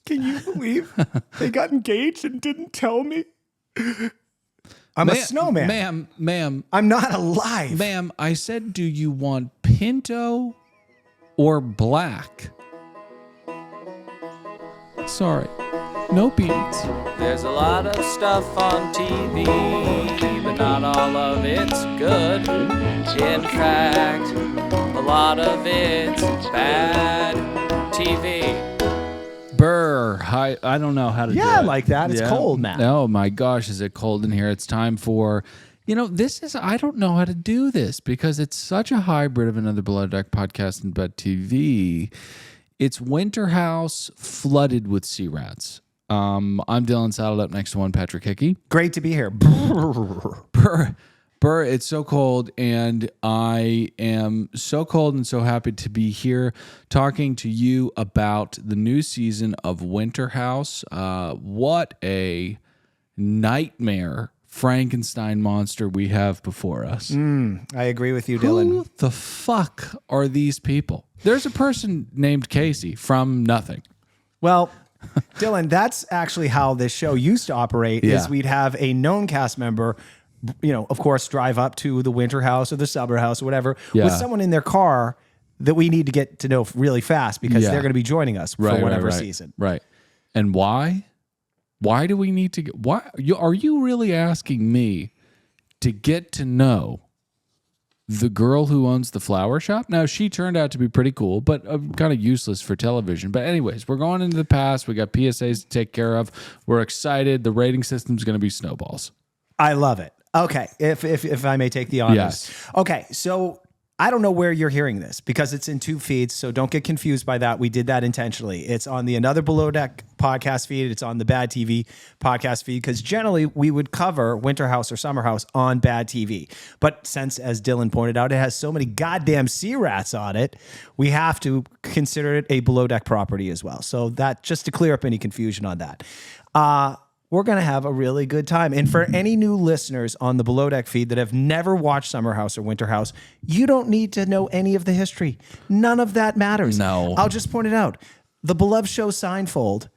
Can you believe they got engaged and didn't tell me? I'm a snowman. Ma'am. I'm not alive. Ma'am, I said, do you want pinto or black? Sorry. No beans. There's a lot of stuff on TV, but not all of it's good. In fact, a lot of it's bad TV. Burr. I don't know how to do it. Yeah, I like that. It's cold, man. Oh my gosh, is it cold in here? It's time for, I don't know how to do this because it's such a hybrid of another Below Deck podcast and Bed TV. It's Winter House flooded with sea rats. I'm Dylan, saddled up next to one Patrick Hickey. Great to be here. Burr, it's so cold, and I am so cold and so happy to be here talking to you about the new season of Winter House. What a nightmare Frankenstein monster we have before us. I agree with you, Dylan. Who the fuck are these people? There's a person named Casey from nothing. Well, Dylan, that's actually how this show used to operate. Is we'd have a known cast member, of course, drive up to the Winter House or the Summer House or whatever with someone in their car that we need to get to know really fast because they're going to be joining us for whatever season. Right. And why? Why do we need to get? Why are you really asking me to get to know the girl who owns the flower shop? Now, she turned out to be pretty cool, but kind of useless for television. But anyways, we're going into the past. We got PSAs to take care of. We're excited. The rating system's going to be snowballs. I love it. Okay, if I may take the honors. Yes. Okay, so I don't know where you're hearing this because it's in two feeds, so don't get confused by that. We did that intentionally. It's on the Another Below Deck podcast feed. It's on the Bad TV podcast feed because generally we would cover Winter House or Summer House on Bad TV. But since, as Dylan pointed out, it has so many goddamn sea rats on it, we have to consider it a Below Deck property as well. So that, just to clear up any confusion on that. We're going to have a really good time. And for any new listeners on the Below Deck feed that have never watched Summer House or Winter House, you don't need to know any of the history. None of that matters. No. I'll just point it out. The beloved show Seinfeld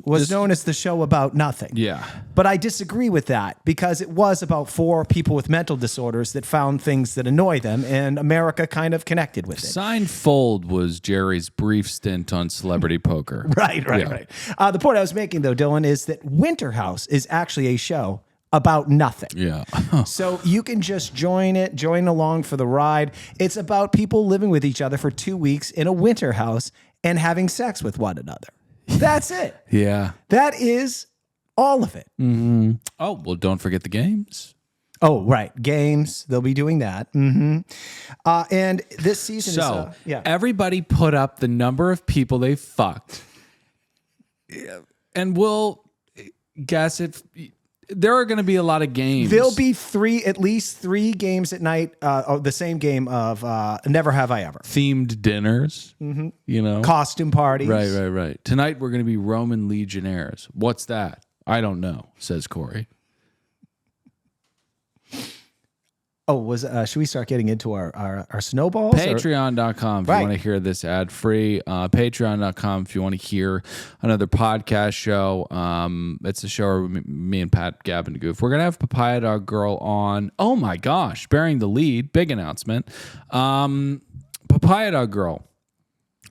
was known as the show about nothing. Yeah. But I disagree with that because it was about four people with mental disorders that found things that annoy them, and America kind of connected with it. Seinfeld was Jerry's brief stint on Celebrity Poker. Right. The point I was making, though, Dylan, is that Winter House is actually a show about nothing. Yeah. So you can just join along for the ride. It's about people living with each other for 2 weeks in a winter house and having sex with one another. That's it. Yeah. That is all of it. Mm-hmm. Oh, well, don't forget the games. Oh, right. Games. They'll be doing that. Mm-hmm. And this season is... everybody put up the number of people they fucked. And we'll guess if... There are going to be a lot of games. There'll be at least three games at night. The same game of Never Have I Ever. Themed dinners. Mm-hmm. Costume parties. Right. Tonight we're going to be Roman legionnaires. What's that? I don't know, says Corey. Oh, should we start getting into our snowballs? Patreon.com if you want to hear this ad free. Patreon.com if you want to hear another podcast show. It's a show where me and Pat, Gab, and Goof. We're going to have Papaya Dog Girl on. Oh my gosh, bearing the lead. Big announcement. Papaya Dog Girl,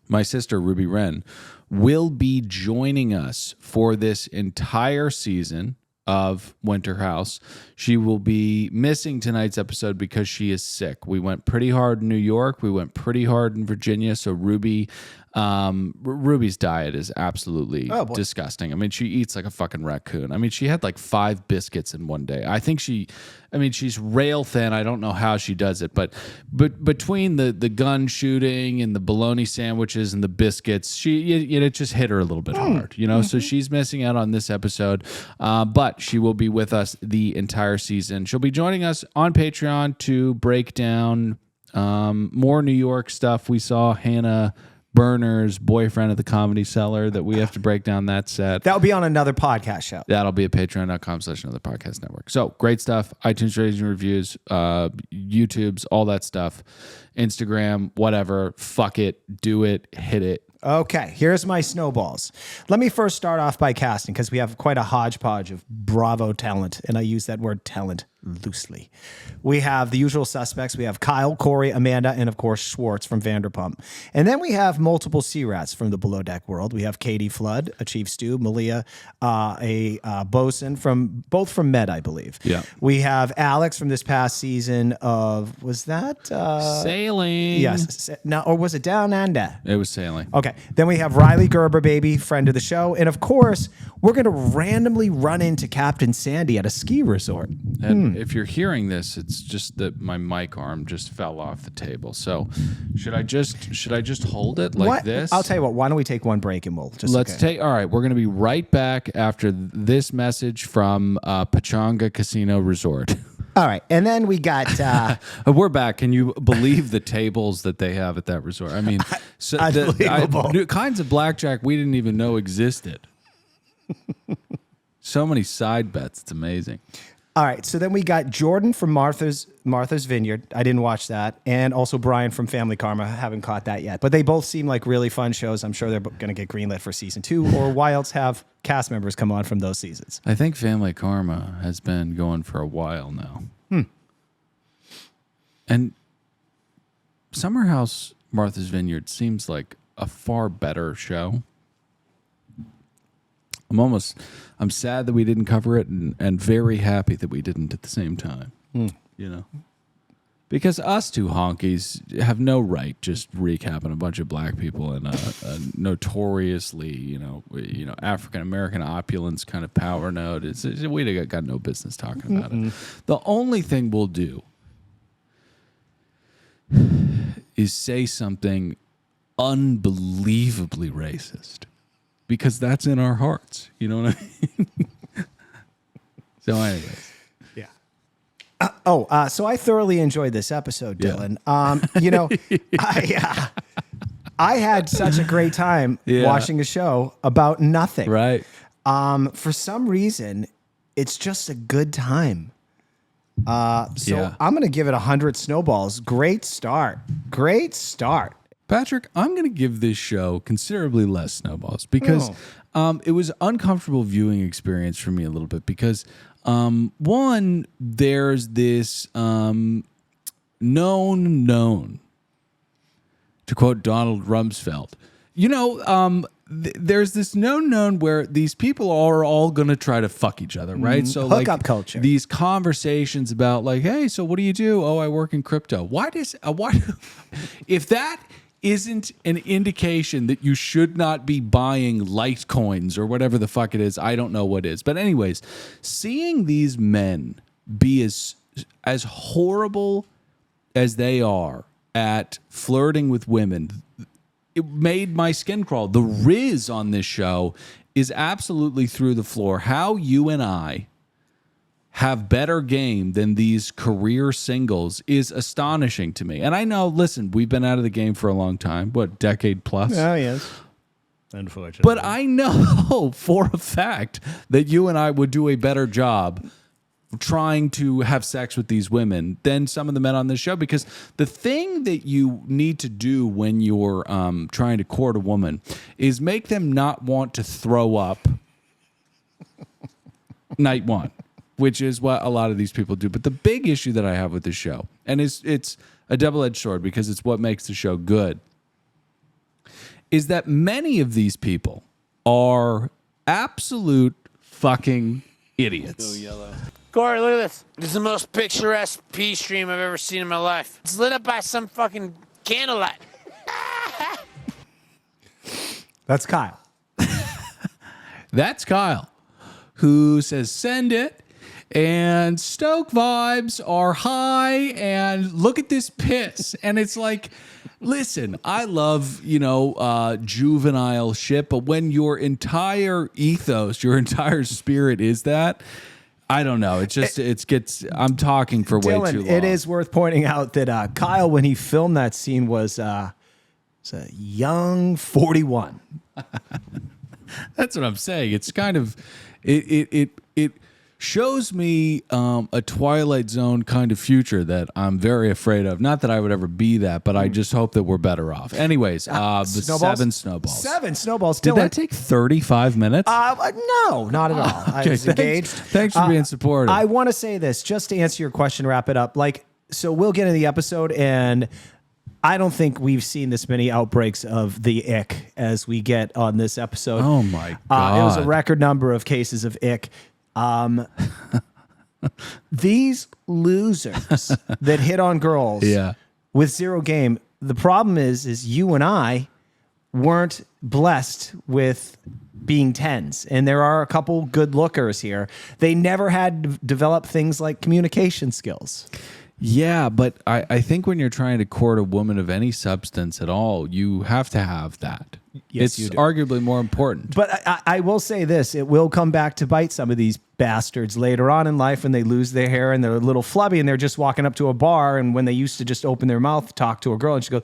my sister Ruby Wren, will be joining us for this entire season of Winter House. She will be missing tonight's episode because she is sick. We went pretty hard in New York. We went pretty hard in Virginia. So Ruby's diet is absolutely disgusting. I mean, she eats like a fucking raccoon. I mean, she had like 5 biscuits in one day. I think she's rail thin. I don't know how she does it, but between the gun shooting and the bologna sandwiches and the biscuits, it just hit her a little bit hard, Mm-hmm. So she's missing out on this episode, but she will be with us the entire season. She'll be joining us on Patreon to break down more New York stuff. We saw Hannah Berner's boyfriend at the Comedy Cellar that we have to break down that set. That'll be on another podcast show. That'll be at patreon.com/another podcast network. So great stuff. iTunes ratings and reviews, YouTube's, all that stuff. Instagram, whatever. Fuck it. Do it. Hit it. Okay, here's my snowballs. Let me first start off by casting because we have quite a hodgepodge of Bravo talent, and I use that word talent loosely. We have the usual suspects. We have Kyle, Corey, Amanda, and of course Schwartz from Vanderpump. And then we have multiple sea rats from the Below Deck world. We have Katie Flood, a chief stew, Malia, a bosun from Med, I believe. Yeah. We have Alex from this past season of Sailing. Yes. No, or was it Down Under? It was sailing. Okay. Then we have Riley Gerber, baby, friend of the show. And of course, we're going to randomly run into Captain Sandy at a ski resort. And if you're hearing this, it's just that my mic arm just fell off the table. So should I just hold it like this? I'll tell you what, why don't we take one break and we'll just Let's take. All right, we're going to be right back after this message from Pechanga Casino Resort. All right. And then we got We're back. Can you believe the tables that they have at that resort? I mean, unbelievable. Kinds of blackjack we didn't even know existed. So many side bets. It's amazing. All right, so then we got Jordan from Martha's Vineyard. I didn't watch that. And also Brian from Family Karma. I haven't caught that yet. But they both seem like really fun shows. I'm sure they're going to get greenlit for season 2. Or why else have cast members come on from those seasons? I think Family Karma has been going for a while now. And Summer House Martha's Vineyard seems like a far better show. I'm sad that we didn't cover it and very happy that we didn't at the same time. You know? Because us two honkies have no right just recapping a bunch of black people in a notoriously, African American opulence kind of power node. We got no business talking about it. The only thing we'll do is say something unbelievably racist. Because that's in our hearts. You know what I mean? So anyways. Yeah. So I thoroughly enjoyed this episode, Dylan. I had such a great time watching a show about nothing. Right. For some reason, it's just a good time. I'm going to give it 100 snowballs. Great start. Patrick, I'm going to give this show considerably less snowballs because it was an uncomfortable viewing experience for me a little bit because, one, there's this known, to quote Donald Rumsfeld, there's this known where these people are all going to try to fuck each other, right? So hookup culture. These conversations about like, hey, so what do you do? Oh, I work in crypto. Why if that isn't an indication that you should not be buying Litecoins or whatever the fuck it is, I don't know what is. But anyways, seeing these men be as horrible as they are at flirting with women, it made my skin crawl. The rizz on this show is absolutely through the floor. How you and I have better game than these career singles is astonishing to me. And I know, listen, we've been out of the game for a long time, decade plus? Oh, yes. Unfortunately. But I know for a fact that you and I would do a better job trying to have sex with these women than some of the men on this show, because the thing that you need to do when you're trying to court a woman is make them not want to throw up night one, which is what a lot of these people do. But the big issue that I have with this show, and it's a double-edged sword because it's what makes the show good, is that many of these people are absolute fucking idiots. Corey, look at this. This is the most picturesque pea stream I've ever seen in my life. It's lit up by some fucking candlelight. That's Kyle. That's Kyle, who says, send it. And Stoke vibes are high, and look at this piss. And it's like, listen, I love, juvenile shit, but when your entire ethos, your entire spirit is that, I don't know. I'm talking for way Dylan, too long. it is worth pointing out that Kyle, when he filmed that scene, was a young 41. That's what I'm saying. It's kind of, it shows me a Twilight Zone kind of future that I'm very afraid of. Not that I would ever be that, but I just hope that we're better off. Anyways, the snowballs? 7 snowballs. 7 snowballs. Did Dylan. that take 35 minutes? No, not at all. I was engaged. Thanks for being supportive. I want to say this just to answer your question, wrap it up. So we'll get into the episode, and I don't think we've seen this many outbreaks of the ick as we get on this episode. Oh my God. It was a record number of cases of ick. These losers that hit on girls with zero game. The problem is you and I weren't blessed with being 10s, and there are a couple good lookers here. They never had developed things like communication skills. Yeah, but I think when you're trying to court a woman of any substance at all, you have to have that. Yes, it's arguably more important. But I will say this, it will come back to bite some of these bastards later on in life when they lose their hair and they're a little flubby and they're just walking up to a bar, and when they used to just open their mouth, talk to a girl, and she goes,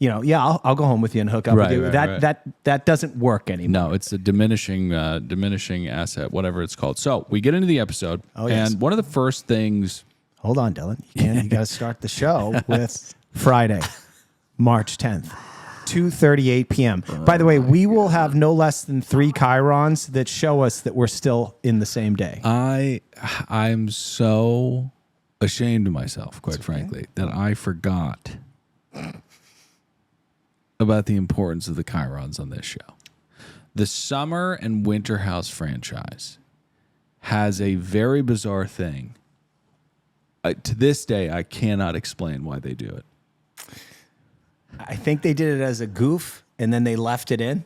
I'll go home with you and hook up with you. That doesn't work anymore. No, it's a diminishing asset, whatever it's called. So we get into the episode, and one of the first things... Hold on, Dylan. You got to start the show with Friday, March 10th, 2:38 p.m. By the way, we will have no less than 3 chyrons that show us that we're still in the same day. I'm so ashamed of myself, quite frankly, that I forgot about the importance of the chyrons on this show. The Summer and Winter House franchise has a very bizarre thing. To this day, I cannot explain why they do it. I think they did it as a goof, and then they left it in,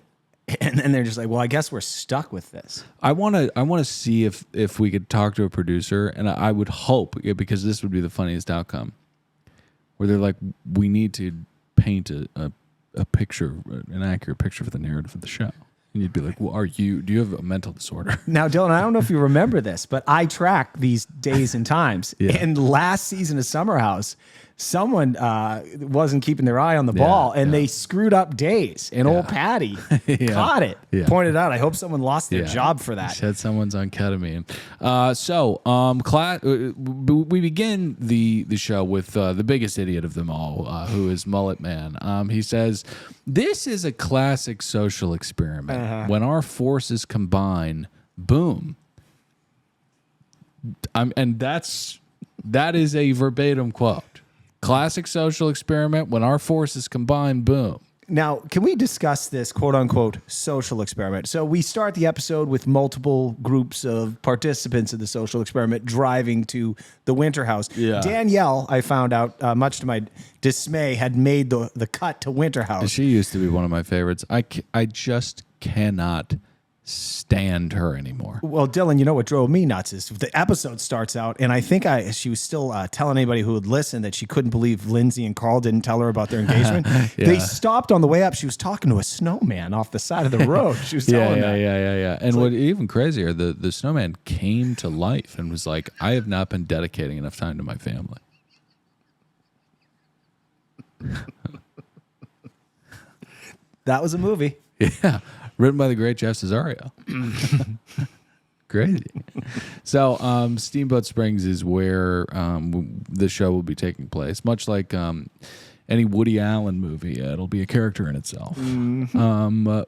and then they're just like, "Well, I guess we're stuck with this." I want to see if we could talk to a producer, and I would hope, because this would be the funniest outcome, where they're like, "We need to paint a picture, an accurate picture for the narrative of the show." And you'd be like, well, do you have a mental disorder? Now, Dylan, I don't know if you remember this, but I track these days and times. Yeah. And last season of Summer House, someone wasn't keeping their eye on the ball, and they screwed up days. And old Patty caught it, pointed out. I hope someone lost their job for that. Said someone's on ketamine. We begin the show with the biggest idiot of them all, who is Mullet Man. He says, "This is a classic social experiment. When our forces combine, boom." And that is a verbatim quote. Classic social experiment. When our forces combine, boom. Now, can we discuss this quote-unquote social experiment? So we start the episode with multiple groups of participants in the social experiment driving to the Winter House. Yeah. Danielle, I found out, much to my dismay, had made the cut to Winter House. She used to be one of my favorites. I just cannot stand her anymore. Well, Dylan, you know what drove me nuts is the episode starts out, and I think she was still telling anybody who would listen that she couldn't believe Lindsay and Carl didn't tell her about their engagement. They stopped on the way up. She was talking to a snowman off the side of the road. She was telling that. Yeah. And what even crazier, the snowman came to life and was like, "I have not been dedicating enough time to my family." That was a movie. Yeah. Written by the great Jeff Cesario. Crazy. So, Steamboat Springs is where the show will be taking place. Much like any Woody Allen movie, it'll be a character in itself.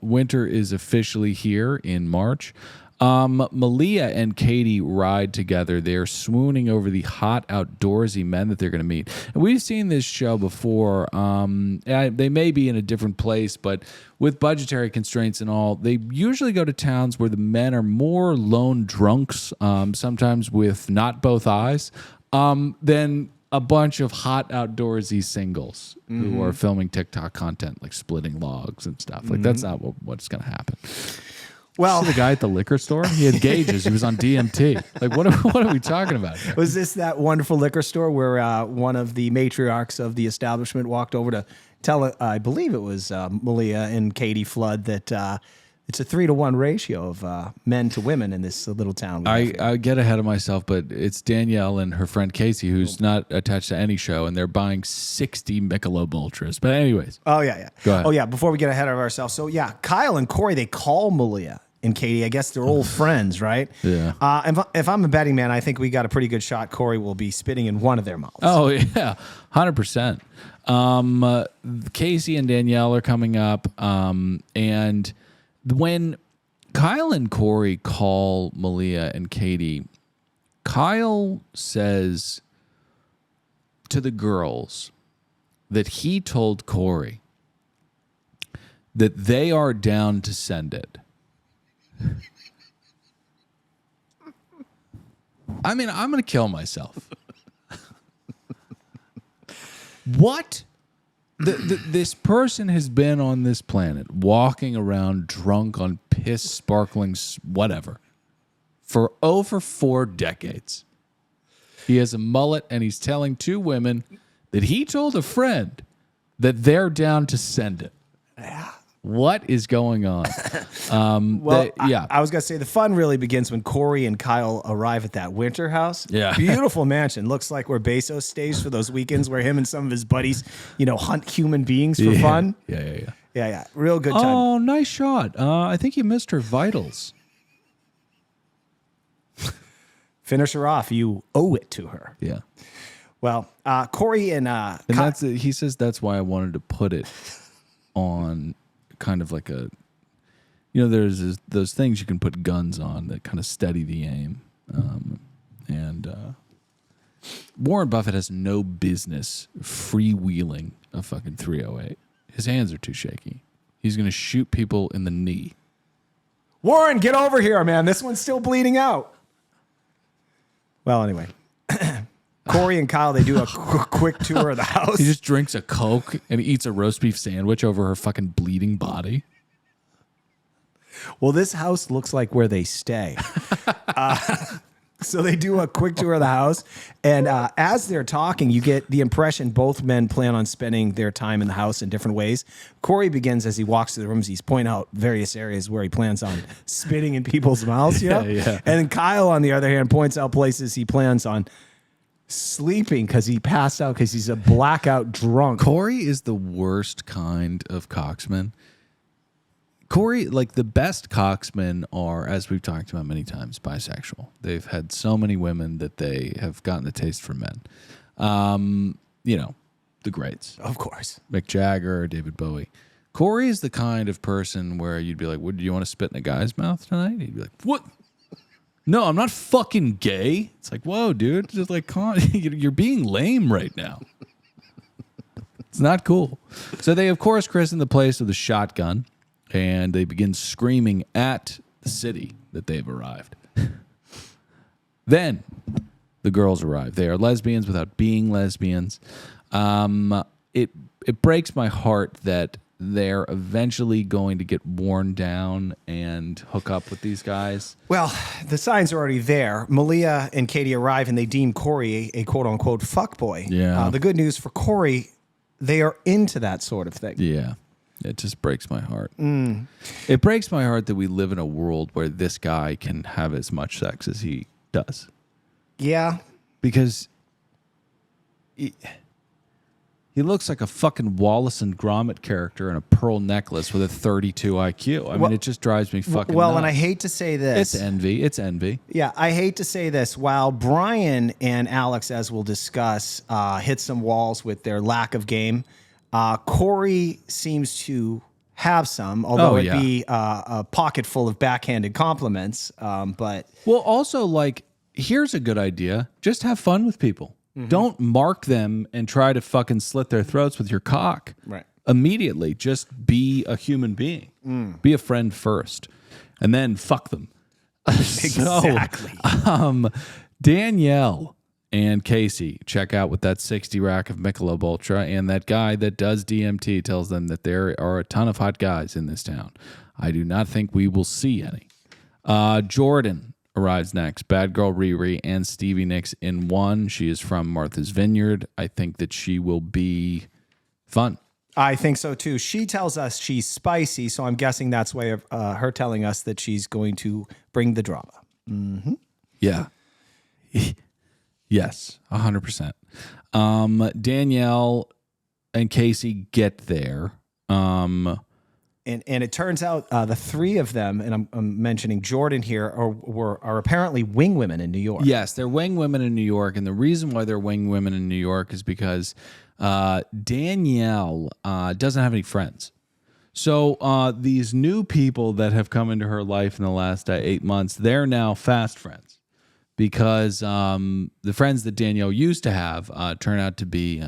Winter is officially here in March. Malia and Katie ride together. They're swooning over the hot outdoorsy men that they're going to meet. And we've seen this show before. They may be in a different place, but with budgetary constraints and all, they usually go to towns where the men are more lone drunks, sometimes with not both eyes, than a bunch of hot outdoorsy singles who are filming TikTok content, like splitting logs and stuff. Like, that's not what's going to happen. Well, see the guy at the liquor store? He had gauges. He was on DMT. Like, what are we talking about here? Was this that wonderful liquor store where one of the matriarchs of the establishment walked over to tell, I believe it was Malia and Katie Flood, that it's a 3-to-1 ratio of men to women in this little town? I get ahead of myself, but it's Danielle and her friend Casey, who's not attached to any show, and they're buying 60 Michelob Ultras. But anyways. Oh, yeah. Go ahead. Oh, yeah, before we get ahead of ourselves. So, yeah, Kyle and Corey, they call Malia. and Katie. I guess they're old friends, right? Yeah. If I'm a betting man, I think we got a pretty good shot. Corey will be spitting in one of their mouths. Oh, yeah. 100%. Casey and Danielle are coming up. And when Kyle and Corey call Malia and Katie, Kyle says to the girls that he told Corey that they are down to send it. I mean, I'm going to kill myself. What? This person has been on this planet walking around drunk on piss, sparkling, whatever, for over 4 decades. He has a mullet, and he's telling 2 women that he told a friend that they're down to send it. What is going on? I was going to say the fun really begins when Corey and Kyle arrive at that winter house. Yeah. Beautiful mansion. Looks like where Bezos stays for those weekends where him and some of his buddies, hunt human beings for fun. Yeah. Real good time. Oh, nice shot. I think you missed her vitals. Finish her off. You owe it to her. Yeah. Well, Corey and he says that's why I wanted to put it on kind of like a, there's those things you can put guns on that kind of steady the aim. And Warren Buffett has no business freewheeling a fucking 308. His hands are too shaky. He's going to shoot people in the knee. Warren, get over here, man. This one's still bleeding out. Well, anyway. Corey and Kyle, they do a quick tour of the house. He just drinks a Coke and eats a roast beef sandwich over her fucking bleeding body. Well, this house looks like where they stay. So they do a quick tour of the house. And as they're talking, you get the impression both men plan on spending their time in the house in different ways. Corey begins as he walks through the rooms. He's pointing out various areas where he plans on spitting in people's mouths. Yeah. And then Kyle, on the other hand, points out places he plans on sleeping because he passed out because he's a blackout drunk. Corey is the worst kind of cocksman. Corey, like the best cocksmen are, as we've talked about many times, bisexual. They've had so many women that they have gotten a taste for men. The greats. Of course. Mick Jagger, David Bowie. Corey is the kind of person where you'd be like, "Would you want to spit in a guy's mouth tonight?" He'd be like, "What? No, I'm not fucking gay." It's like, whoa, dude. Just like, come on. You're being lame right now. It's not cool. So they, of course, christen the place with a shotgun, and they begin screaming at the city that they've arrived. Then the girls arrive. They are lesbians without being lesbians. It breaks my heart that they're eventually going to get worn down and hook up with these guys. Well, the signs are already there. Malia and Katie arrive and they deem Corey a quote-unquote fuckboy. Yeah. The good news for Corey, they are into that sort of thing. Yeah. It just breaks my heart. It breaks my heart that we live in a world where this guy can have as much sex as he does. Yeah. Because he looks like a fucking Wallace and Gromit character in a pearl necklace with a 32 IQ. I mean, it just drives me fucking nuts. And I hate to say this. It's envy. It's envy. Yeah, I hate to say this. While Brian and Alex, as we'll discuss, hit some walls with their lack of game, Corey seems to have some, although it'd be a pocket full of backhanded compliments. But well, also, like, here's a good idea. Just have fun with people. Mm-hmm. Don't mark them and try to fucking slit their throats with your cock. Right. Immediately, just be a human being. Be a friend first, and then fuck them. Exactly. So, Danielle and Casey check out with that 60 rack of Michelob Ultra, and that guy that does DMT tells them that there are a ton of hot guys in this town. I do not think we will see any. Jordan arrives next. Bad girl Riri and Stevie Nicks in one. She is from Martha's Vineyard. I think that she will be fun. I think so too. She tells us she's spicy, so I'm guessing that's way of her telling us that she's going to bring the drama. Mm-hmm. Yeah. Yes, 100%. Danielle and Casey get there. And it turns out the three of them, and I'm mentioning Jordan here, are apparently wing women in New York. Yes, they're wing women in New York, and the reason why they're wing women in New York is because Danielle doesn't have any friends. So these new people that have come into her life in the last 8 months, they're now fast friends because the friends that Danielle used to have turn out to be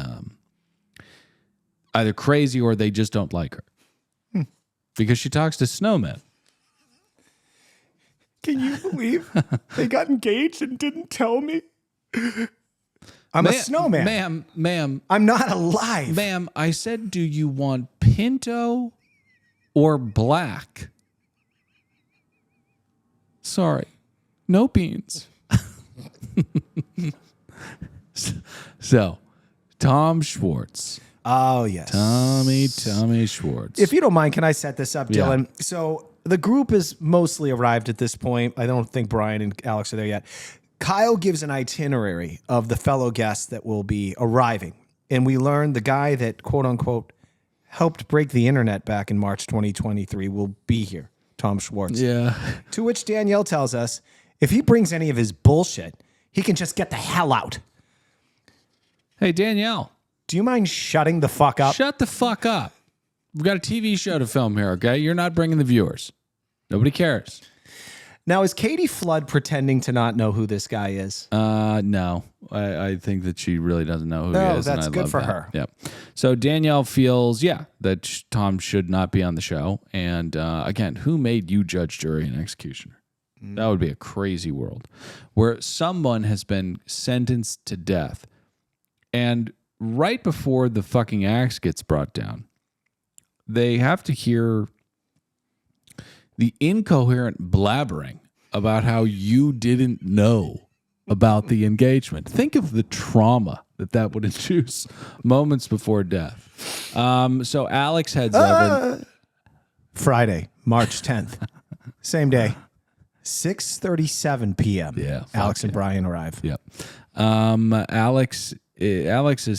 either crazy or they just don't like her. Because she talks to snowmen. Can you believe they got engaged and didn't tell me? I'm a snowman. Ma'am. I'm not alive. Ma'am, I said, do you want pinto or black? Sorry. No beans. So, Tom Schwartz. Oh, yes. Tommy Schwartz. If you don't mind, can I set this up, Dylan? Yeah. So the group is mostly arrived at this point. I don't think Brian and Alex are there yet. Kyle gives an itinerary of the fellow guests that will be arriving. And we learn the guy that, quote unquote, helped break the internet back in March 2023 will be here, Tom Schwartz. Yeah. To which Danielle tells us if he brings any of his bullshit, he can just get the hell out. Hey, Danielle. Do you mind shutting the fuck up? Shut the fuck up. We've got a TV show to film here, okay? You're not bringing the viewers. Nobody cares. Now, is Katie Flood pretending to not know who this guy is? No. I think that she really doesn't know who he is. That's and I good love for that. her. Yep. So Danielle feels, that Tom should not be on the show. And again, who made you judge, jury, and executioner? That would be a crazy world where someone has been sentenced to death. And right before the fucking axe gets brought down, they have to hear the incoherent blabbering about how you didn't know about the engagement. Think of the trauma that would induce moments before death. So Alex heads over. Friday, March 10th. Same day. 6:37 p.m. Yeah. Alex and Brian arrive. Yep. Alex's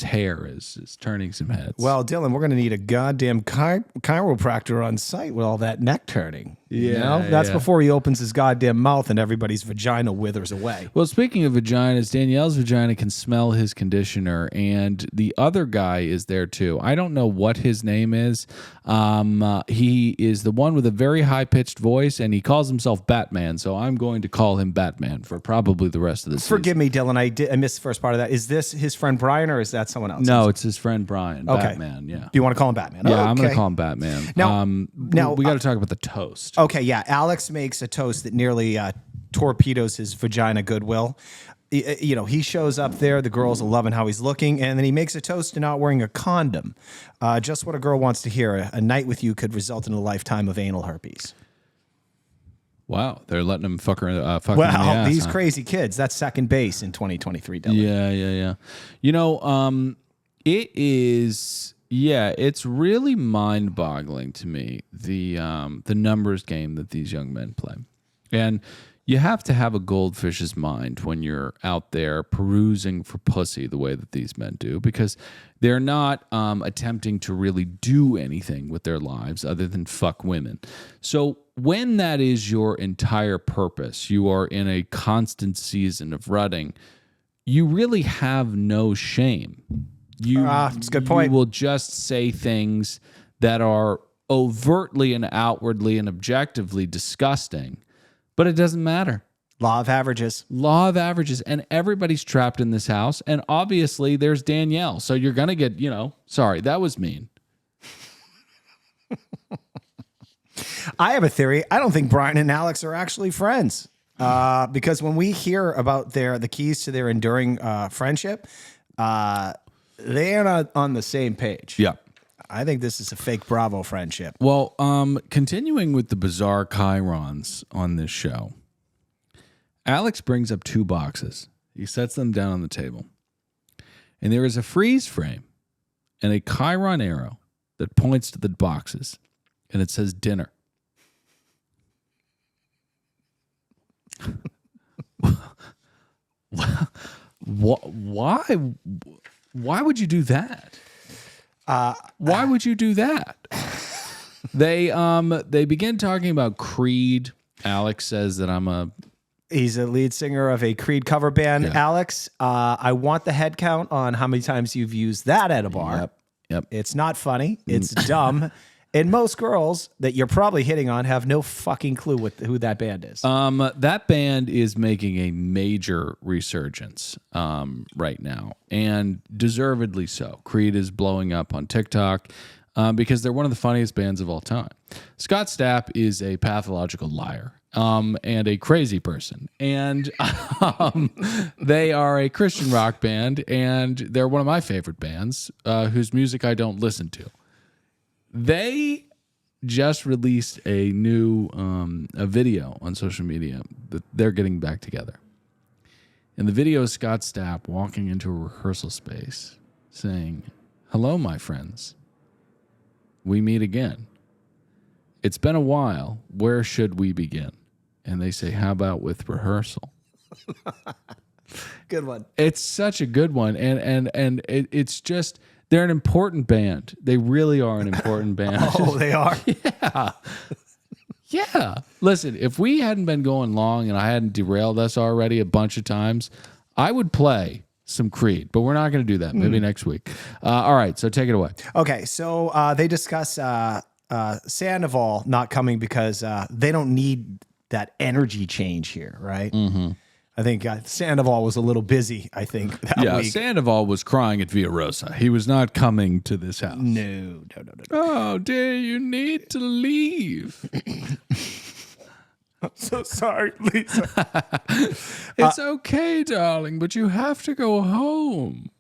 hair is turning some heads. Well, Dylan, we're going to need a goddamn chiropractor on site with all that neck turning. You know? That's before he opens his goddamn mouth and everybody's vagina withers away. Well, speaking of vaginas, Danielle's vagina can smell his conditioner, and the other guy is there too. I don't know what his name is. He is the one with a very high-pitched voice, and he calls himself Batman, so I'm going to call him Batman for probably the rest of the season. Forgive me, Dylan. I missed the first part of that. Is this his friend Brian, or is that someone else? No, it's his friend Brian. Okay. Batman, yeah. Do you want to call him Batman? Yeah, okay. I'm going to call him Batman. Now, we got to talk about the toast. Okay, yeah. Alex makes a toast that nearly torpedoes his vagina goodwill. You know, he shows up there. The girls are loving how he's looking. And then he makes a toast to not wearing a condom. Just what a girl wants to hear. A night with you could result in a lifetime of anal herpes. Wow, they're letting him fuck her in the ass, these crazy kids. That's second base in 2023, Dylan. Yeah. You know, it is... Yeah, it's really mind-boggling to me, the numbers game that these young men play. And you have to have a goldfish's mind when you're out there perusing for pussy the way that these men do, because they're not attempting to really do anything with their lives other than fuck women. So when that is your entire purpose, you are in a constant season of rutting, you really have no shame. That's a good point. You will just say things that are overtly and outwardly and objectively disgusting, but it doesn't matter. Law of averages. Law of averages. And everybody's trapped in this house. And obviously there's Danielle. So you're going to get, sorry, that was mean. I have a theory. I don't think Brian and Alex are actually friends. Because when we hear about the keys to their enduring friendship, they are not on the same page. Yeah. I think this is a fake Bravo friendship. Well, continuing with the bizarre chyrons on this show, Alex brings up 2 boxes. He sets them down on the table. And there is a freeze frame and a chiron arrow that points to the boxes. And it says dinner. Why would you do that? Why would you do that? They begin talking about Creed. Alex says that He's a lead singer of a Creed cover band. Yeah. Alex, I want the head count on how many times you've used that at a bar. Yep. It's not funny. It's dumb. And most girls that you're probably hitting on have no fucking clue who that band is. That band is making a major resurgence right now, and deservedly so. Creed is blowing up on TikTok because they're one of the funniest bands of all time. Scott Stapp is a pathological liar and a crazy person, and they are a Christian rock band, and they're one of my favorite bands whose music I don't listen to. They just released a new a video on social media that they're getting back together. And the video is Scott Stapp walking into a rehearsal space saying, "Hello, my friends. We meet again. It's been a while. Where should we begin?" And they say, "How about with rehearsal?" Good one. It's such a good one. And it's just... They're an important band. They really are an important band. Oh, they are? Yeah. Listen, if we hadn't been going long and I hadn't derailed us already a bunch of times, I would play some Creed, but we're not going to do that. Maybe next week. All right, so take it away. Okay, so they discuss Sandoval not coming because they don't need that energy change here, right? Mm-hmm. I think Sandoval was a little busy, I think, that week. Sandoval was crying at Via Rosa. He was not coming to this house. No. Oh, dear, you need to leave. I'm so sorry, Lisa. It's okay, darling, but you have to go home.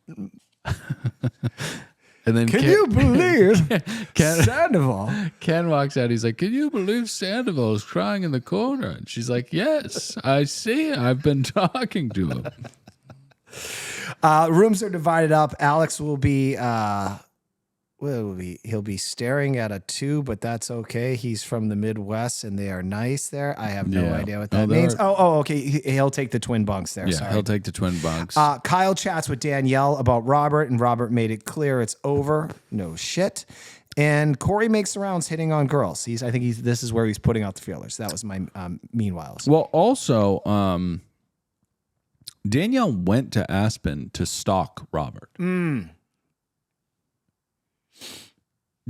And then Can you believe Ken, Sandoval? Ken walks out. He's like, "Can you believe Sandoval is crying in the corner?" And she's like, "Yes, I see. I've been talking to him." Rooms are divided up. Alex will be, he'll be staring at a 2, but that's okay. He's from the Midwest and they are nice there. I have no idea what that means. Okay. He'll take the twin bunks there. Yeah, Sorry. he'll take the twin bunks. Kyle chats with Danielle about Robert, and Robert made it clear it's over. No shit. And Corey makes the rounds hitting on girls. This is where he's putting out the feelers. That was my meanwhile. Well, also, Danielle went to Aspen to stalk Robert.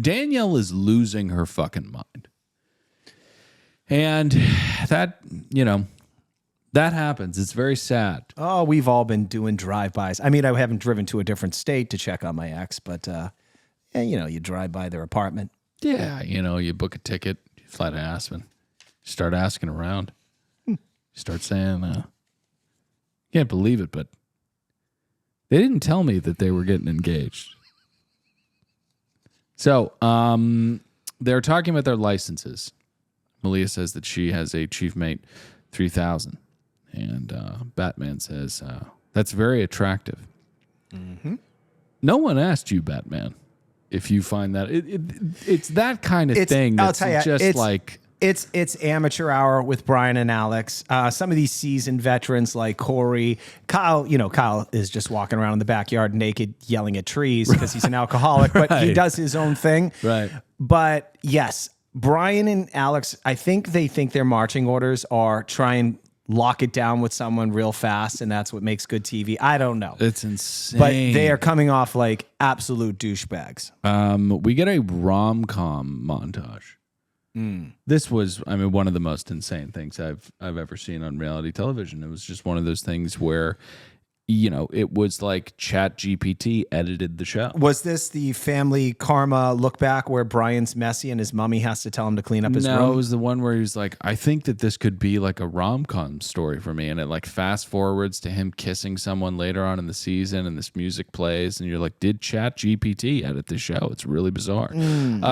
Danielle is losing her fucking mind. And that happens. It's very sad. Oh, we've all been doing drive-bys. I mean, I haven't driven to a different state to check on my ex, but, you drive by their apartment. Yeah, you book a ticket, you fly to Aspen, you start asking around. You start saying, can't believe it, but they didn't tell me that they were getting engaged. So they're talking about their licenses. Malia says that she has a Chief Mate 3000. And Batman says, that's very attractive. Mm-hmm. No one asked you, Batman, if you find that. It's that kind of thing that's It's amateur hour with Brian and Alex. Some of these seasoned veterans like Corey, Kyle is just walking around in the backyard naked, yelling at trees because he's an alcoholic, but he does his own thing. Right. But yes, Brian and Alex, I think they think their marching orders are try and lock it down with someone real fast, and that's what makes good TV. I don't know. It's insane. But they are coming off like absolute douchebags. We get a rom-com montage. This was, one of the most insane things I've ever seen on reality television. It was just one of those things where, it was like ChatGPT edited the show. Was this the family karma look back where Brian's messy and his mommy has to tell him to clean up his room? No, it was the one where he was like, I think that this could be like a rom-com story for me. And it like fast forwards to him kissing someone later on in the season and this music plays. And you're like, did ChatGPT edit the show? It's really bizarre.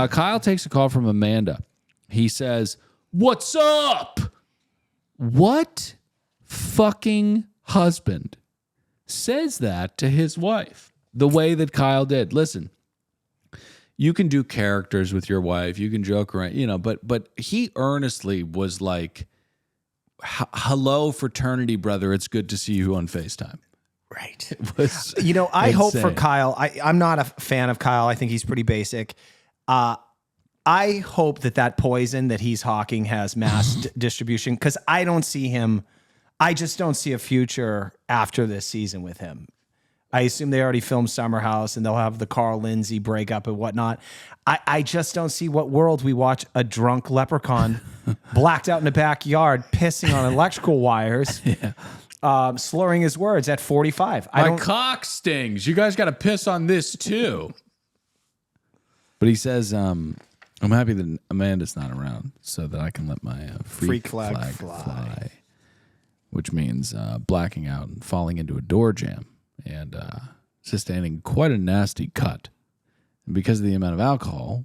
Kyle takes a call from Amanda. He says, "What's up?" What fucking husband says that to his wife the way that Kyle did? Listen, you can do characters with your wife. You can joke around, but he earnestly was like, "Hello, fraternity brother. It's good to see you on FaceTime." Right. It was I hope for Kyle. I'm not a fan of Kyle. I think he's pretty basic. I hope that poison that he's hawking has mass distribution, because I don't see him. I just don't see a future after this season with him. I assume they already filmed Summer House and they'll have the Carl Lindsay breakup and whatnot. I just don't see what world we watch a drunk leprechaun blacked out in the backyard pissing on electrical wires, slurring his words at 45. My cock stings. You guys got to piss on this too. But he says, I'm happy that Amanda's not around so that I can let my freak flag fly. Which means blacking out and falling into a door jam and sustaining quite a nasty cut. And because of the amount of alcohol,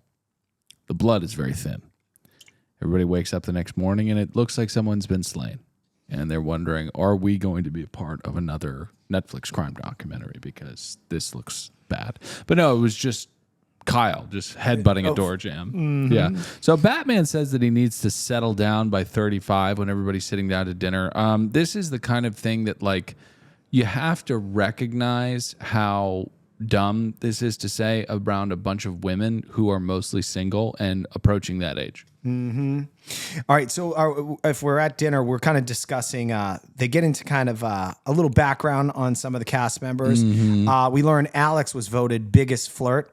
the blood is very thin. Everybody wakes up the next morning and it looks like someone's been slain. And they're wondering, are we going to be a part of another Netflix crime documentary? Because this looks bad. But no, it was just Kyle just headbutting a door jam. Mm-hmm. Yeah. So Batman says that he needs to settle down by 35 when everybody's sitting down to dinner. This is the kind of thing that, like, you have to recognize how dumb this is to say around a bunch of women who are mostly single and approaching that age. Mm-hmm. All right. So if we're at dinner, we're kind of discussing, they get into kind of a little background on some of the cast members. Mm-hmm. We learn Alex was voted biggest flirt.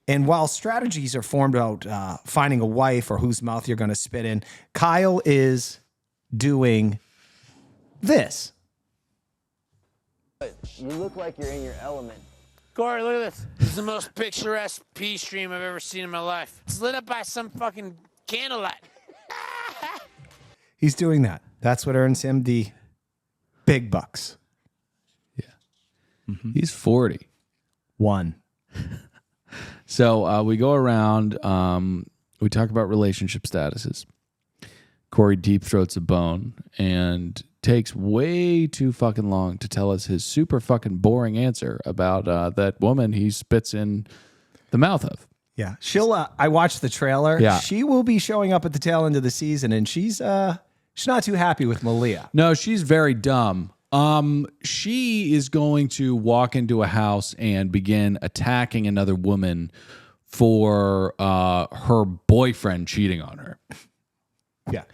And while strategies are formed about finding a wife or whose mouth you're going to spit in, Kyle is doing this. You look like you're in your element. Corey, look at this. This is the most picturesque pea stream I've ever seen in my life. It's lit up by some fucking candlelight. He's doing that. That's what earns him the big bucks. Yeah. Mm-hmm. He's 40. One. So we go around. We talk about relationship statuses. Corey deep throats a bone and takes way too fucking long to tell us his super fucking boring answer about that woman he spits in the mouth of. Yeah, I watched the trailer. Yeah, she will be showing up at the tail end of the season, and she's not too happy with Malia. No, she's very dumb. She is going to walk into a house and begin attacking another woman for her boyfriend cheating on her.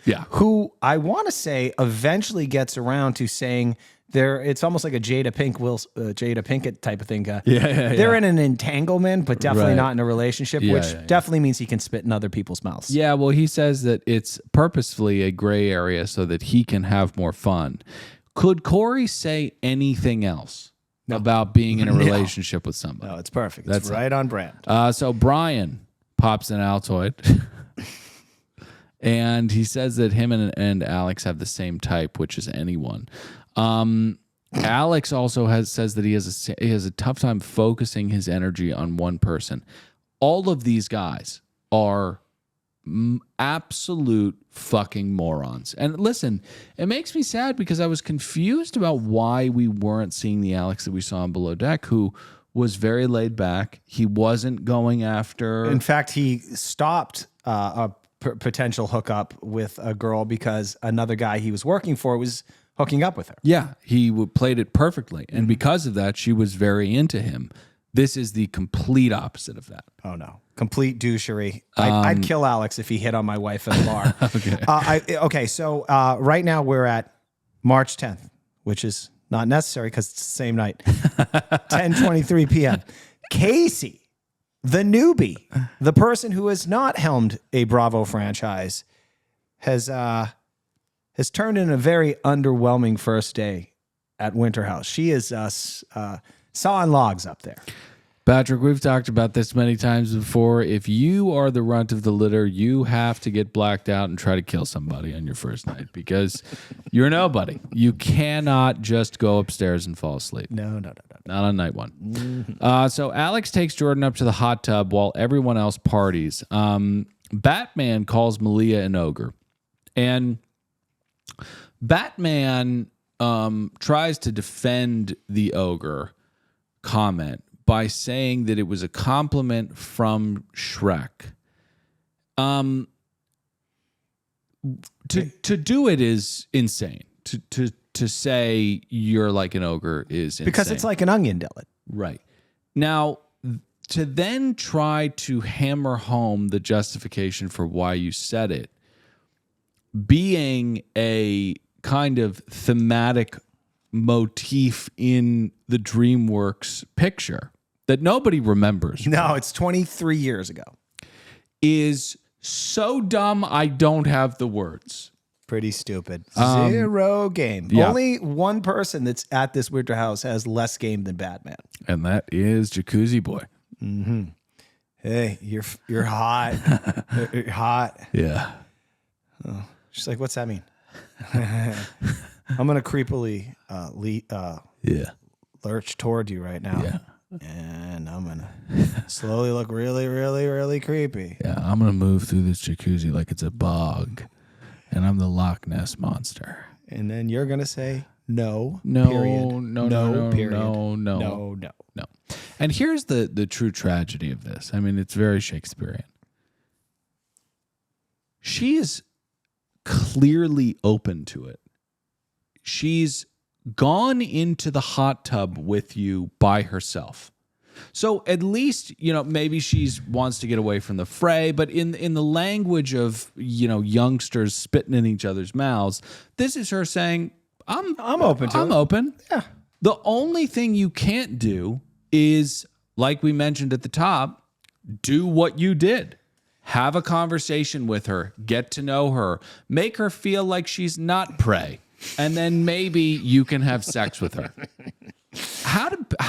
Yeah. Who I want to say eventually gets around to saying it's almost like a Jada Pinkett type of thing. They're in an entanglement, but definitely not in a relationship, which definitely means he can spit in other people's mouths. Yeah, well, he says that it's purposefully a gray area so that he can have more fun. Could Corey say anything else about being in a relationship with somebody? No, it's perfect. It's right on brand. So Brian pops an Altoid. And he says that him and Alex have the same type, which is anyone. Alex also says that he has a tough time focusing his energy on one person. All of these guys are absolute fucking morons. And listen, it makes me sad because I was confused about why we weren't seeing the Alex that we saw on Below Deck, who was very laid back. He wasn't going after. In fact, he stopped a potential hookup with a girl because another guy he was working for was hooking up with her. Yeah, he played it perfectly. And because of that, she was very into him. This is the complete opposite of that. Oh, no. Complete douchery. I'd kill Alex if he hit on my wife at a bar. Okay. So right now we're at March 10th, which is not necessary because it's the same night. 10:23 p.m. Casey, the newbie, the person who has not helmed a Bravo franchise, has turned in a very underwhelming first day at Winter House. She is sawing logs up there. Patrick, we've talked about this many times before. If you are the runt of the litter, you have to get blacked out and try to kill somebody on your first night because you're nobody. You cannot just go upstairs and fall asleep. No. Not on night one. Mm-hmm. So Alex takes Jordan up to the hot tub while everyone else parties. Batman calls Malia an ogre. And Batman tries to defend the ogre comment by saying that it was a compliment from Shrek. To do it is insane. To say you're like an ogre is insane. Because it's like an onion, Dylan. Right. Now, to then try to hammer home the justification for why you said it being a kind of thematic motif in the DreamWorks picture that nobody remembers. No, it's 23 years ago. Is so dumb I don't have the words. Pretty stupid. Zero game. yeah. Only one person that's at this winter house has less game than Batman. And that is Jacuzzi Boy. Hey, you're hot. You're hot. Yeah. She's like, what's that mean? I'm gonna creepily lurch toward you right now. Yeah. And I'm gonna slowly look really, really, really creepy. Yeah, I'm going to move through this jacuzzi like it's a bog. And I'm the Loch Ness Monster. And then you're gonna say no. No, period. no, period. no. And here's the true tragedy of this. I mean, it's very Shakespearean. She is clearly open to it. She's gone into the hot tub with you by herself. So at least, maybe she wants to get away from the fray, but in the language of, youngsters spitting in each other's mouths, this is her saying, I'm open to it. I'm open. Yeah. The only thing you can't do is, like we mentioned at the top, do what you did. Have a conversation with her, get to know her, make her feel like she's not prey, and then maybe you can have sex with her. How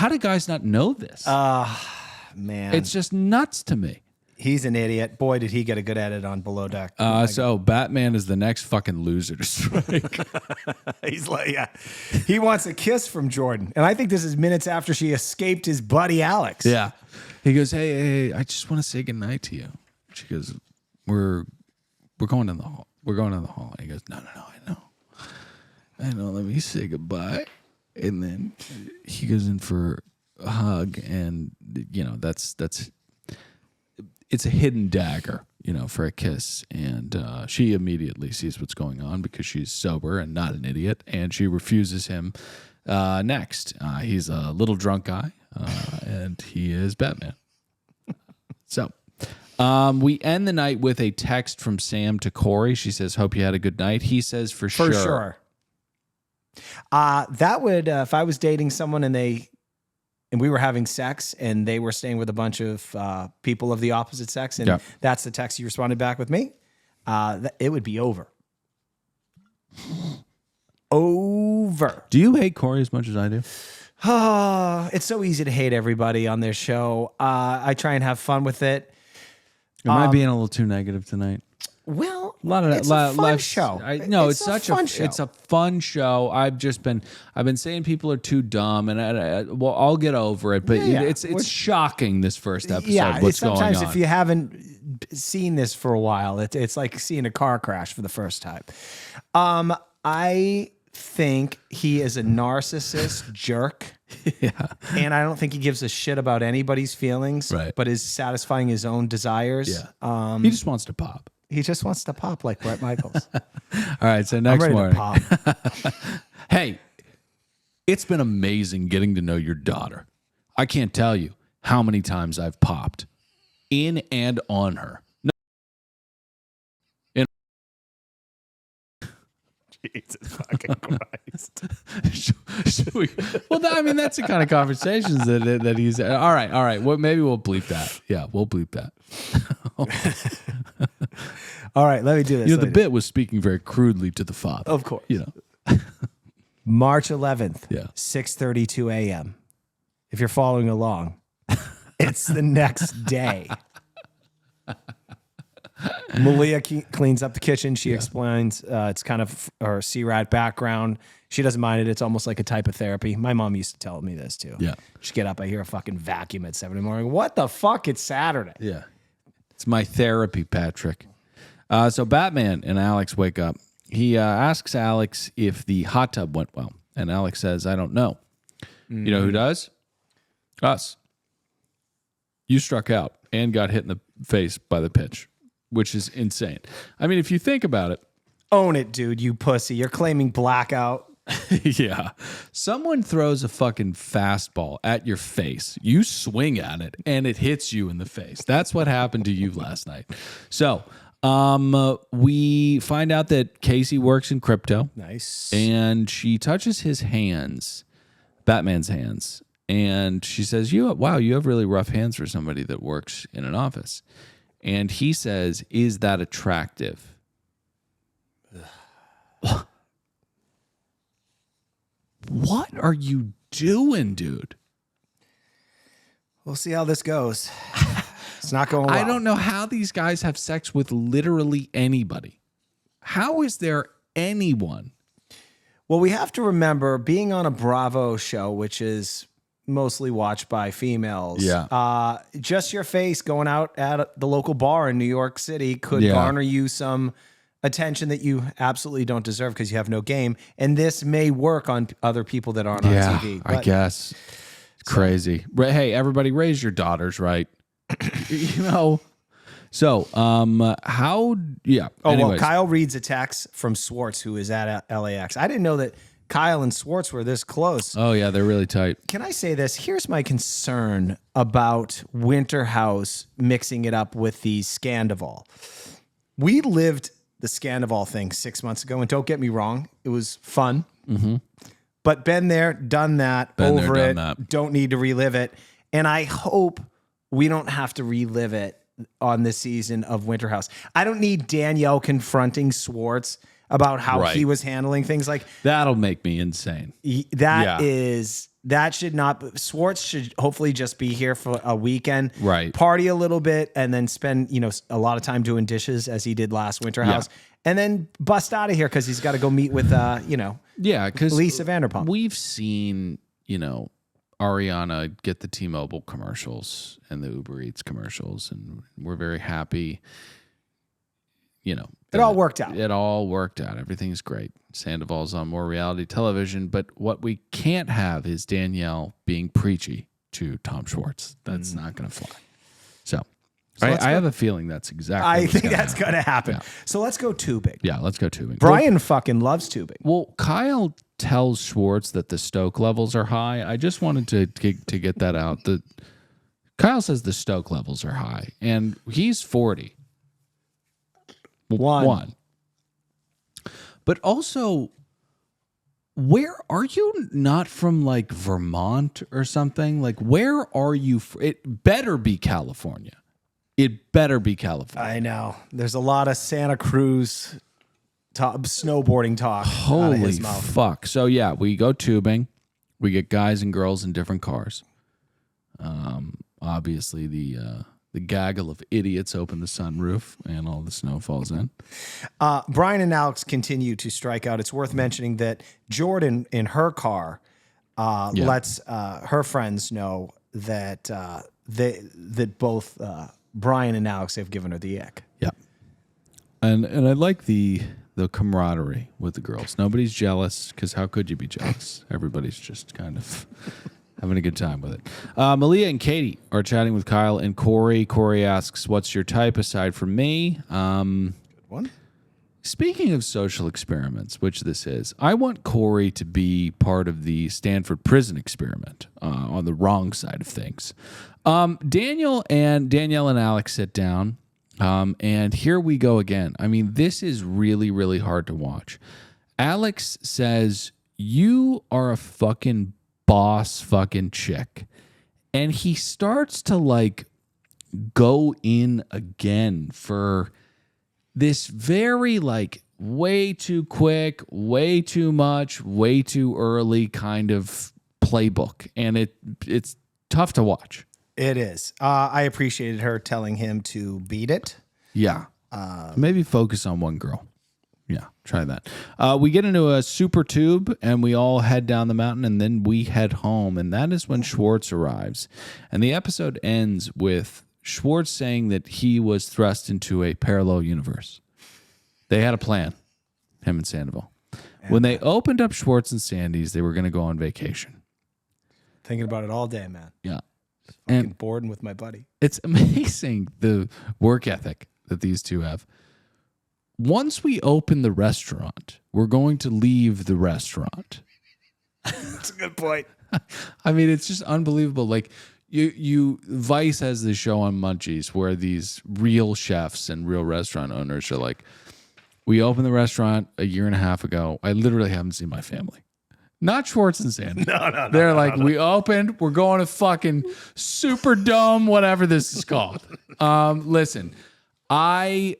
do guys not know this? Man. It's just nuts to me. He's an idiot. Boy, did he get a good edit on Below Deck. So Batman is the next fucking loser to strike. He's like, yeah. He wants a kiss from Jordan. And I think this is minutes after she escaped his buddy Alex. Yeah. He goes, hey, I just want to say goodnight to you. She goes, we're going in the hall. We're going in the hall. And he goes, no, I know. Let me say goodbye. And then he goes in for a hug, and that's it's a hidden dagger, for a kiss. And she immediately sees what's going on because she's sober and not an idiot, and she refuses him next. He's a little drunk guy, and he is Batman. So we end the night with a text from Sam to Corey. She says, "Hope you had a good night." He says, "For sure." That would, if I was dating someone and we were having sex and they were staying with a bunch of people of the opposite sex, and that's the text you responded back with me, it would be over. Over. Do you hate Corey as much as I do? It's so easy to hate everybody on their show. I try and have fun with it. Am I being a little too negative tonight? Well, it's a fun show. It's such a fun show. It's a fun show. I've been saying people are too dumb, and I'll get over it. But it's shocking, this first episode. Yeah, what's going on? Sometimes if you haven't seen this for a while, it's like seeing a car crash for the first time. I think he is a narcissist jerk. Yeah, and I don't think he gives a shit about anybody's feelings, right, but is satisfying his own desires. Yeah, he just wants to pop. He just wants to pop like Bret Michaels. All right, so next morning. To pop. Hey, it's been amazing getting to know your daughter. I can't tell you how many times I've popped in and on her. Jesus fucking Christ. Well, that's the kind of conversations that he's. All right. Well, maybe we'll bleep that. Yeah, we'll bleep that. All right, let me do this. The bit was speaking very crudely to the father. Of course. March 11th, 6:32 a.m. If you're following along, it's the next day. Malia cleans up the kitchen. She explains it's kind of her C-Rat background. She doesn't mind it. It's almost like a type of therapy. My mom used to tell me this too. Yeah. She'd get up, I hear a fucking vacuum at 7 in the morning. What the fuck? It's Saturday. Yeah. It's my therapy, Patrick. So Batman and Alex wake up. He asks Alex if the hot tub went well. And Alex says, I don't know. Mm-hmm. You know who does? Us. You struck out and got hit in the face by the pitch, which is insane. I mean, if you think about it. Own it, dude, you pussy. You're claiming blackout. Yeah. Someone throws a fucking fastball at your face. You swing at it and it hits you in the face. That's what happened to you last night. So, we find out that Casey works in crypto. Nice. And she touches his hands, Batman's hands. And she says, wow, you have really rough hands for somebody that works in an office. And he says, is that attractive? What are you doing, dude? We'll see how this goes. It's not going well. I don't know how these guys have sex with literally anybody. How is there anyone? Well, we have to remember being on a Bravo show, which is mostly watched by females. Yeah. Just your face going out at the local bar in New York City could garner you some attention that you absolutely don't deserve because you have no game. And this may work on other people that aren't on TV. I guess. It's crazy. Hey, everybody, raise your daughters, right? So, how, yeah. Oh, anyways. well, Kyle reads a text from Swartz, who is at LAX. I didn't know that Kyle and Swartz were this close. Oh, yeah, they're really tight. Can I say this? Here's my concern about Winterhouse mixing it up with the Scandival. We lived the Scandival thing 6 months ago, and don't get me wrong, it was fun. Mm-hmm. But been there, done that, over it, don't need to relive it. And I hope we don't have to relive it on this season of Winterhouse. I don't need Danielle confronting Swartz about how he was handling things. Like that'll make me insane. That should not. Swartz should hopefully just be here for a weekend, right? Party a little bit, and then spend a lot of time doing dishes as he did last Winterhouse, and then bust out of here because he's got to go meet with because Lisa Vanderpump. We've seen Ariana get the T-Mobile commercials and the Uber Eats commercials, and we're very happy. It all worked out. It all worked out. Everything's great. Sandoval's on more reality television, but what we can't have is Danielle being preachy to Tom Schwartz. That's not going to fly. So I have a feeling that's exactly I think that's going to happen. Yeah. So let's go tubing. Yeah, let's go tubing. Brian fucking loves tubing. Well, Kyle tells Schwartz that the stoke levels are high. I just wanted to get that out. Kyle says the stoke levels are high, and he's 40. One. But also, where are you not from, like Vermont or something? Like, where are you? It better be California. It better be California. I know. There's a lot of Santa Cruz snowboarding talk. Holy out of his mouth. fuck. So, yeah, we go tubing. We get guys and girls in different cars. Obviously, the gaggle of idiots open the sunroof and all the snow falls in. Brian and Alex continue to strike out. It's worth mentioning that Jordan in her car lets her friends know that that both Brian and Alex have given her the ick. Yeah. And I like the camaraderie with the girls. Nobody's jealous because how could you be jealous? Everybody's just kind of having a good time with it. Malia and Katie are chatting with Kyle and Corey. Corey asks, what's your type aside from me? Good one. Speaking of social experiments, which this is, I want Corey to be part of the Stanford prison experiment on the wrong side of things. Danielle and Alex sit down, and here we go again. I mean, this is really, really hard to watch. Alex says, you are a fucking boss fucking chick. And he starts to like go in again for this very like way too quick, way too much, way too early kind of playbook. And it's tough to watch. It is. I appreciated her telling him to beat it. Yeah. Maybe focus on one girl. Yeah, try that. We get into a super tube and we all head down the mountain and then we head home. And that is when Schwartz arrives. And the episode ends with Schwartz saying that he was thrust into a parallel universe. They had a plan, him and Sandoval. When they opened up Schwartz and Sandy's, they were going to go on vacation. Thinking about it all day, man. Yeah. Fucking bored with my buddy. It's amazing the work ethic that these two have. Once we open the restaurant, we're going to leave the restaurant. That's a good point. I mean, it's just unbelievable. Like Vice has this show on Munchies where these real chefs and real restaurant owners are like, we opened the restaurant a year and a half ago. I literally haven't seen my family. Not Schwartz and Sandy. No. They're like, we opened, we're going to fucking Superdome, whatever this is called. Listen, I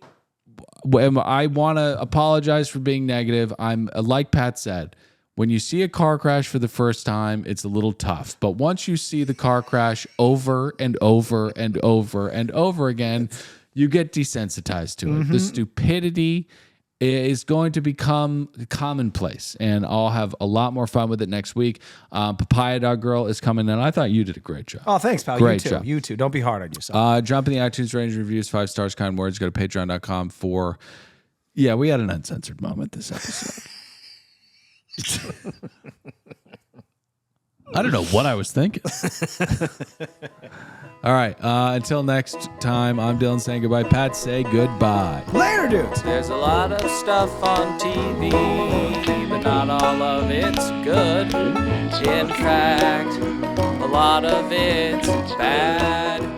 want to apologize for being negative. I'm like Pat said, when you see a car crash for the first time, it's a little tough. But once you see the car crash over and over and over and over again, you get desensitized to it. The stupidity is going to become commonplace, and I'll have a lot more fun with it next week. Papaya Dog Girl is coming in. I thought you did a great job. Oh, thanks, pal. Great you too. job. You too. Don't be hard on yourself. Jump in the iTunes range reviews, 5 stars, kind words. Go to patreon.com for, yeah, we had an uncensored moment this episode. I don't know what I was thinking. All right. Until next time, I'm Dylan saying goodbye. Pat, say goodbye. Later, dudes. There's a lot of stuff on TV, but not all of it's good. In fact, a lot of it's bad.